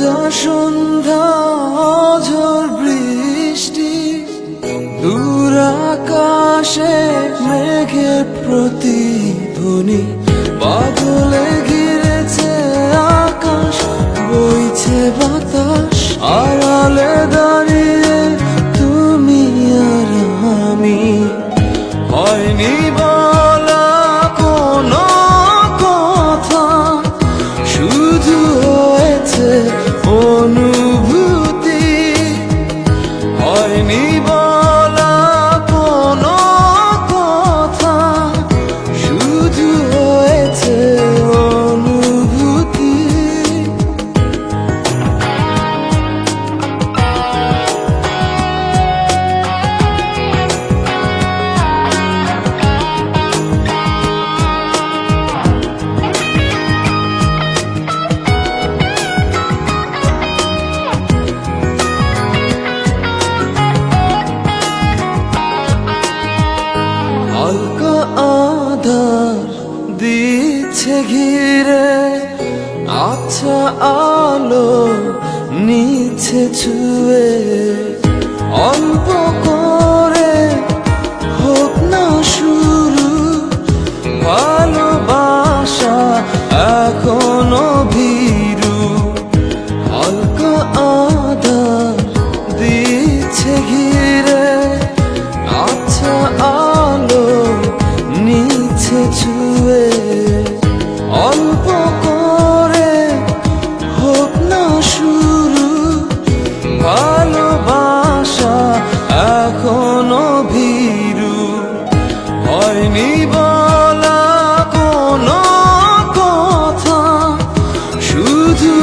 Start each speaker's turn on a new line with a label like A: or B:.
A: ভেজা সন্ধ্যা ঝড় বৃষ্টি, দূর আকাশে মেঘের প্রতিধ্বনি, বাদলে ঘিরেছে আকাশ, বইছে বাতাস, আড়ালে দাঁড়িয়ে তুমি আর আমি। হয়নি বলা কোনো কথা, শুধু হয়েছে অনুভূতি। হয়নি বলা কোনো কথা, শুধু হয়েছে অনুভূতি। হালকা আধার দিচ্ছে ঘিরে, আচ্ছা আলো নিচ্ছে ছুঁয়ে। অল্প করে হোক না শুরু, ভালোবাসা এখনো ভীরু। হালকা আধার দিচ্ছে ঘিরে, আচ্ছা আলো নিচ্ছে ছুঁয়ে। অল্প করে হোক না শুরু, ভালোবাসা এখনো ভীরু। হয়নি বলা কোনো কথা, শুধু